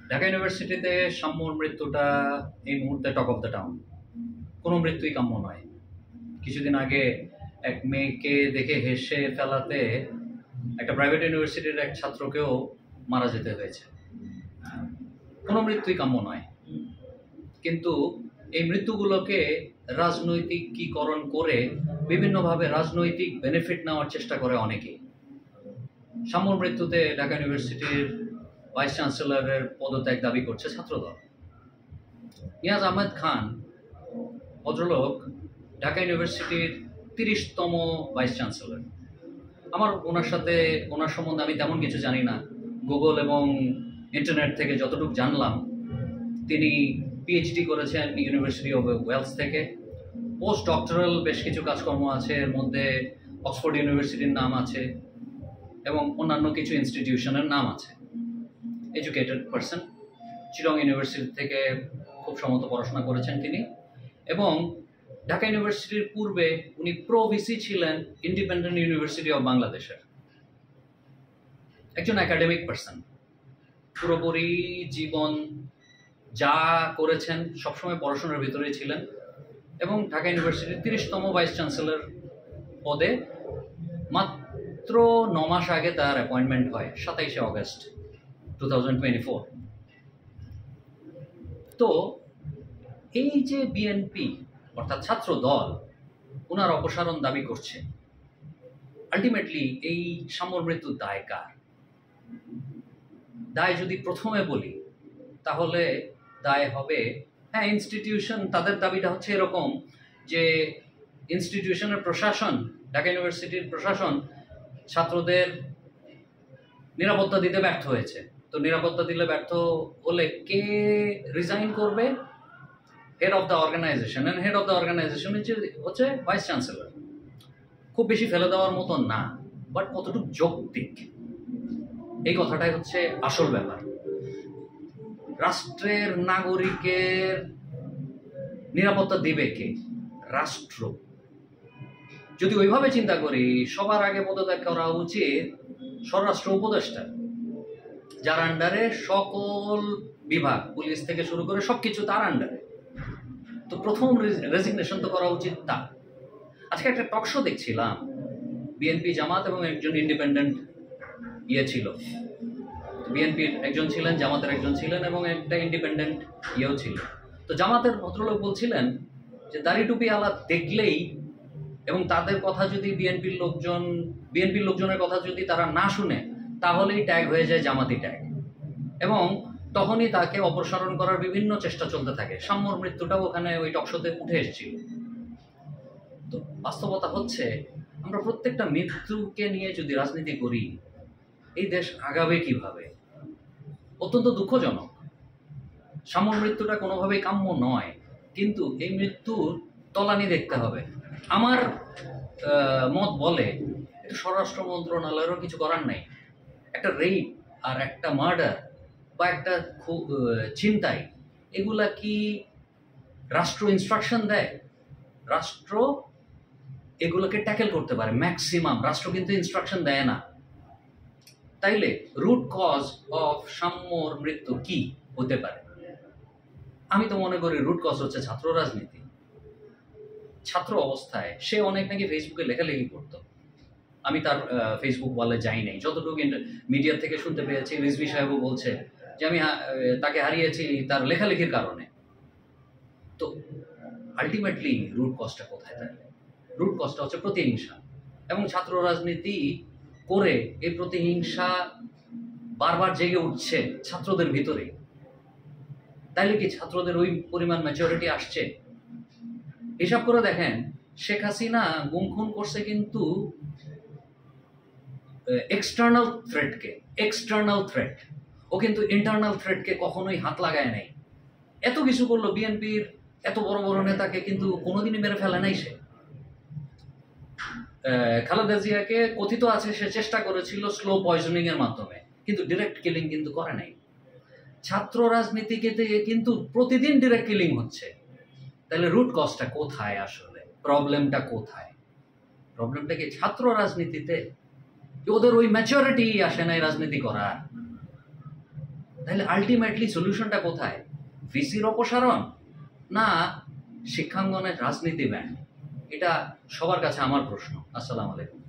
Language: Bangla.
ঢাকা ইউনিভার্সিটিতে সাম্যর মৃত্যুটা এই মুহূর্তে টক অফ দ্য টাউন। কোনো মৃত্যুই কাম্য নয়। কিছুদিন আগে এক মেয়েকে দেখে হেসে ফেলাতে একটা প্রাইভেট ইউনিভার্সিটির এক ছাত্রকেও মারা যেতে হয়েছে। কোনো মৃত্যুই কাম্য নয়, কিন্তু এই মৃত্যুগুলোকে রাজনৈতিকীকরণ করে বিভিন্নভাবে রাজনৈতিক বেনিফিট নেওয়ার চেষ্টা করে অনেকেই। সাম্যর মৃত্যুতে ঢাকা ইউনিভার্সিটির ভাইস চ্যান্সেলরের পদত্যাগ দাবি করছে ছাত্রদল। নিয়াজ আহমেদ খান ভদ্রলোক ঢাকা ইউনিভার্সিটির 30তম ভাইস চ্যান্সেলর। আমার ওনার সম্বন্ধে আমি তেমন কিছু জানি না। গুগল এবং ইন্টারনেট থেকে যতটুকু জানলাম, তিনি পিএইচডি করেছেন ইউনিভার্সিটি অফ ওয়েলস থেকে। পোস্ট ডক্টরাল বেশ কিছু কাজকর্ম আছে, এর মধ্যে অক্সফোর্ড ইউনিভার্সিটির নাম আছে এবং অন্যান্য কিছু ইনস্টিটিউশনের নাম আছে। Educated person. চিটং ইউনিভার্সিটি থেকে খুব সম্ভবত পড়াশোনা করেছেন তিনি, এবং ঢাকা ইউনিভার্সিটির পূর্বে উনি প্রো-ভিসি ছিলেন ইন্ডিপেন্ডেন্ট ইউনিভার্সিটি অফ বাংলাদেশের। একজন একাডেমিক পারসন। পুরোপুরি জীবন যা করেছেন সবসময় পড়াশোনার ভিতরেই ছিলেন, এবং ঢাকা ইউনিভার্সিটির 30তম ভাইস চ্যান্সেলর পদে মাত্র 9 মাস আগে তার অ্যাপয়েন্টমেন্ট হয়, 27শে অগস্ট 2024। তো এই যে বিএনপি অর্থাৎ ছাত্র দল ওনার অপসারণ দাবি করছে, আলটিমেটলি এই সাম্যর মৃত্যুর দায় কার? দায় যদি প্রথমে বলি তাহলে দায় হবে, হ্যাঁ, ইনস্টিটিউশন। তাদের দাবিটা হচ্ছে এরকম যে ইনস্টিটিউশনের প্রশাসন, ঢাকা ইউনিভার্সিটির প্রশাসন ছাত্রদের নিরাপত্তা দিতে ব্যর্থ হয়েছে। তো নিরাপত্তা দিলে ব্যর্থ হলে কে রিজাইন করবে? Head of the organisation. And head of the organisation হচ্ছে ভাইস চ্যান্সেলর। খুব বেশি ফেলে দেওয়ার মতো না, বাট কতটুকু যৌক্তিক এই কথাটাই হচ্ছে আসল ব্যাপার। রাষ্ট্রের নাগরিকের নিরাপত্তা দিবে কে? রাষ্ট্র। যদি ওইভাবে চিন্তা করি, সবার আগে পদত্যাগ করা উচিত স্বরাষ্ট্র উপদেষ্টা, যার আন্ডারে সকল বিভাগ, পুলিশ থেকে শুরু করে সবকিছু তার আন্ডারে। তো প্রথম রেজিগনেশন তো করা উচিত তার। আজকে একটা টক শো দেখছিলাম, বিএনপি, জামাত এবং একজন ইন্ডিপেন্ডেন্ট ছিল। বিএনপির একজন ছিলেন, জামাতের একজন ছিলেন, এবং একটা ইন্ডিপেন্ডেন্ট ছিল। তো জামাতের ভদ্রলোক বলছিলেন যে দাড়ি টুপি আলা দেখলেই, এবং তাদের কথা যদি বিএনপির লোকজনের কথা যদি তারা না শুনে, তাহলেই ট্যাগ হয়ে যায় জামাতি ট্যাগ, এবং তখনই তাকে অপসারণ করার বিভিন্ন চেষ্টা চলতে থাকে। সাম্যর মৃত্যুটাও ওখানে ওই টকশোতে উঠে এসেছিল। তো বাস্তবতা হচ্ছে, আমরা প্রত্যেকটা মৃত্যুকে নিয়ে যদি রাজনীতি করি, এই দেশ আগাবে কিভাবে? অত্যন্ত দুঃখজনক। সাম্যর মৃত্যুটা কোনোভাবেই কাম্য নয়, কিন্তু এই মৃত্যুর তলানি দেখতে হবে। আমার মত বলে স্বরাষ্ট্র মন্ত্রণালয়েরও কিছু করার নাই। একটা রেপ আর একটা মার্ডার বা একটা ছিনতাই, এগুলা কি রাষ্ট্র ইনস্ট্রাকশন দেয়? রাষ্ট্র এগুলোকে ট্যাকেল করতে পারে ম্যাক্সিমাম, রাষ্ট্র কিন্তু ইনস্ট্রাকশন দেয় না। তাইলে রুট কজ অফ সাম্যর মৃত্যু কি হতে পারে? আমি তো মনে করি রুট কজ হচ্ছে ছাত্র রাজনীতি। ছাত্র অবস্থায় সে অনেক নাকি ফেসবুকে লেখালেখি করতো। আমি তার ফেসবুক ওয়ালে যাই নাই, যতটুকু মিডিয়া থেকে শুনতে পেয়েছি, রিজভী সাহেবও বলছে যে আমি তাকে হারিয়েছি তার লেখালেখির কারণে। তো আলটিমেটলি রুট কজটা কোথায় থাকে? রুট কজটা হচ্ছে প্রতিহিংসা, এবং ছাত্র রাজনীতি করে এই প্রতিহিংসা বারবার জেগে উঠছে ছাত্রদের ভিতরে। তাইলে কি ছাত্রদের ওই পরিমাণ ম্যাচুরিটি আসছে? হিসাব করে দেখেন, শেখ হাসিনা গুম খুন করছে কিন্তু এক্সটার্নাল থ্রেট। ও কিন্তু ইন্টারনাল থ্রেটকে কখনোই হাত লাগায় নাই। এত কিছু করলো, বিএনপির এত বড় বড় নেতাকে কিন্তু কোনোদিনই মেরে ফেলে নাই সে। খালেদা জিয়াকে কথিত আছে সে চেষ্টা করেছিল স্লো পয়জনিং এর মাধ্যমে, কিন্তু ডিরেক্ট কিলিং কিন্তু করে নাই। ছাত্র রাজনীতিকে কিন্তু প্রতিদিন ডিরেক্ট কিলিং হচ্ছে। তাহলে রুট কজটা কোথায়? আসলে প্রবলেমটা কোথায়? প্রবলেমটা কি ছাত্র রাজনীতিতে? ওদের ওই ম্যাচুরিটি আসে নাই রাজনীতি করার। তাহলে আলটিমেটলি সলিউশনটা কোথায়? ভিসির অপসারণ না শিক্ষাঙ্গনের রাজনীতি ব্যান? এটা সবার কাছে আমার প্রশ্ন। আসসালামু আলাইকুম।